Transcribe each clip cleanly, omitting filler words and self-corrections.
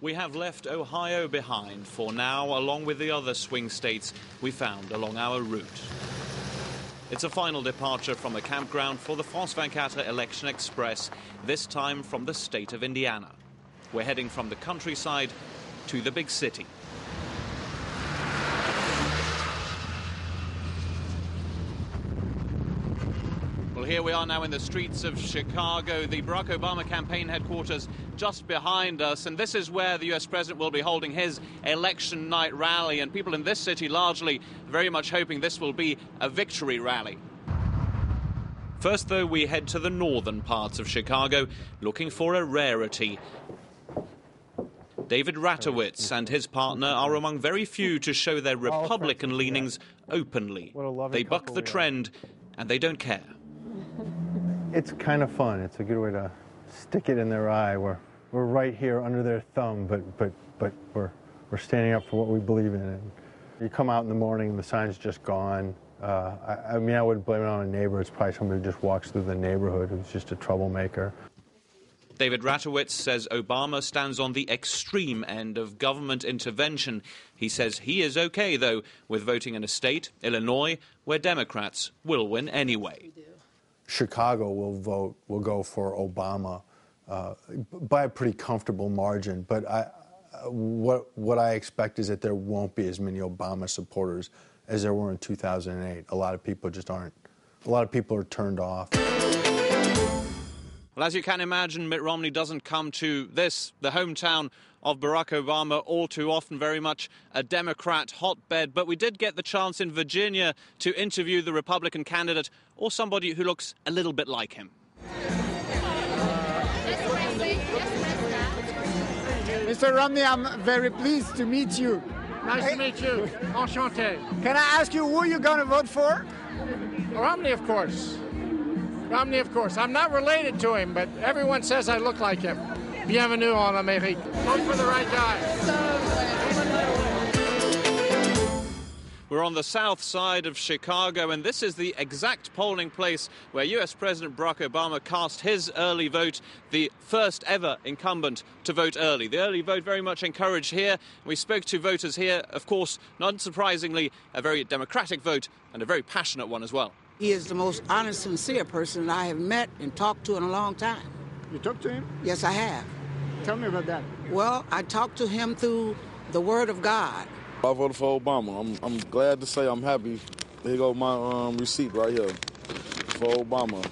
We have left Ohio behind for now, along with the other swing states we found along our route. It's a final departure from a campground for the France 24 Election Express, this time from the state of Indiana. We're heading from the countryside to the big city. Well, here we are now in the streets of Chicago, the Barack Obama campaign headquarters just behind us, and this is where the US president will be holding his election night rally, and people in this city largely very much hoping this will be a victory rally. First, though, we head to the northern parts of Chicago looking for a rarity. David Ratowitz and his partner are among very few to show their Republican leanings openly. They buck the trend, and they don't care. It's kind of fun. It's a good way to stick it in their eye. We're right here under their thumb, but we're standing up for what we believe in. And you come out in the morning and the sign's just gone. I mean, I wouldn't blame it on a neighbor. It's probably somebody who just walks through the neighborhood who's just a troublemaker. David Ratowitz says Obama stands on the extreme end of government intervention. He says he is okay, though, with voting in a state, Illinois, where Democrats will win anyway. Chicago will go for Obama by a pretty comfortable margin. But what I expect is that there won't be as many Obama supporters as there were in 2008. A lot of people just aren't. A lot of people are turned off. Well, as you can imagine, Mitt Romney doesn't come to this, the hometown of Barack Obama, all too often, very much a Democrat hotbed. But we did get the chance in Virginia to interview the Republican candidate, or somebody who looks a little bit like him. Mr. Romney, I'm very pleased to meet you. Nice to meet you. Enchanté. Can I ask you who you're going to vote for? Romney, of course. Romney, of course. I'm not related to him, but everyone says I look like him. Bienvenue en Amérique. Vote for the right guy. We're on the south side of Chicago, and this is the exact polling place where US President Barack Obama cast his early vote, the first ever incumbent to vote early. The early vote very much encouraged here. We spoke to voters here, of course, not surprisingly, a very democratic vote and a very passionate one as well. He is the most honest, sincere person I have met and talked to in a long time. You talked to him? Yes, I have. Tell me about that. Well, I talked to him through the Word of God. I voted for Obama. I'm glad to say I'm happy. Here go my receipt right here for Obama.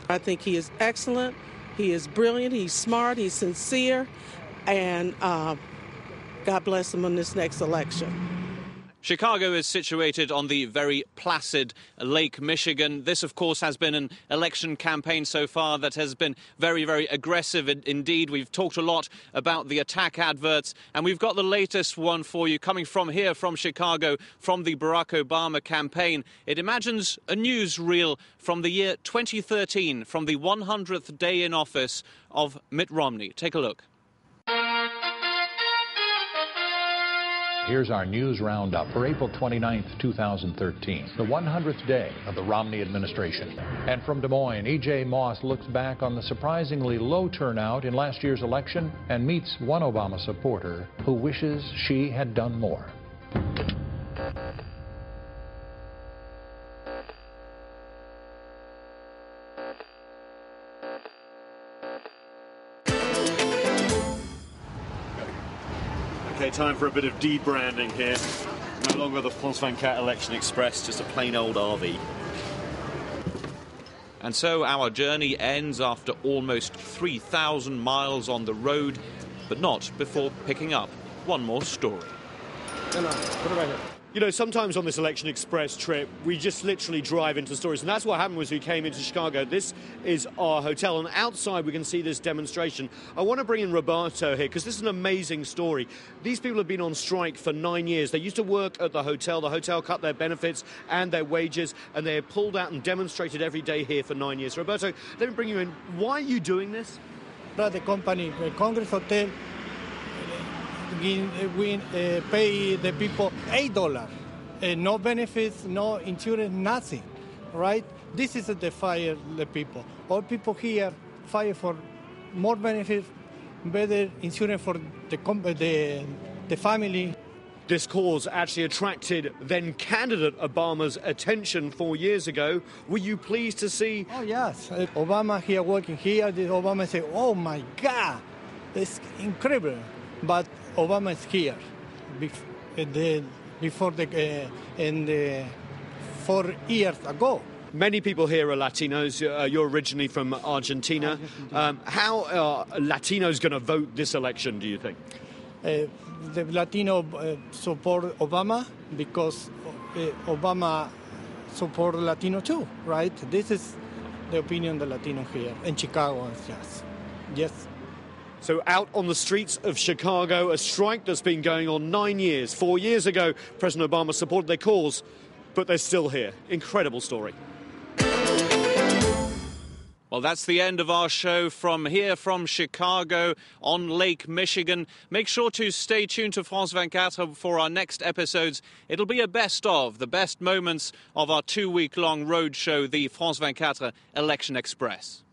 I think he is excellent. He is brilliant. He's smart. He's sincere. And God bless him in this next election. Chicago is situated on the very placid Lake Michigan. This, of course, has been an election campaign so far that has been very, very aggressive indeed. We've talked a lot about the attack adverts, and we've got the latest one for you coming from here, from Chicago, from the Barack Obama campaign. It imagines a newsreel from the year 2013, from the 100th day in office of Mitt Romney. Take a look. Here's our news roundup for April 29th, 2013, the 100th day of the Romney administration. And from Des Moines, E.J. Moss looks back on the surprisingly low turnout in last year's election and meets one Obama supporter who wishes she had done more. Okay, time for a bit of debranding here. No longer the France 24 Election Express, just a plain old RV. And so our journey ends after almost 3,000 miles on the road, but not before picking up one more story. No, put it right here. You know, sometimes on this Election Express trip, we just literally drive into stories. And that's what happened as we came into Chicago. This is our hotel, and outside we can see this demonstration. I want to bring in Roberto here, because this is an amazing story. These people have been on strike for 9 years. They used to work at the hotel. The hotel cut their benefits and their wages, and they have pulled out and demonstrated every day here for 9 years. Roberto, let me bring you in. Why are you doing this? The company, the Congress Hotel, we pay the people $8. No benefits, no insurance, nothing, right? This is the fire the people. All people here fight for more benefits, better insurance for the family. This cause actually attracted then candidate Obama's attention 4 years ago. Were you pleased to see? Oh, yes. Obama here working here. Obama say, oh, my God, it's incredible. But Obama is here before 4 years ago. Many people here are Latinos. You're originally from Argentina. How are Latinos going to vote this election, do you think? The Latino support Obama because Obama support Latino too, right? This is the opinion of the Latino here in Chicago. Yes. So out on the streets of Chicago, a strike that's been going on 9 years. 4 years ago, President Obama supported their cause, but they're still here. Incredible story. Well, that's the end of our show from here from Chicago on Lake Michigan. Make sure to stay tuned to France 24 for our next episodes. It'll be a best of the best moments of our 2-week-long road show, the France 24 Election Express.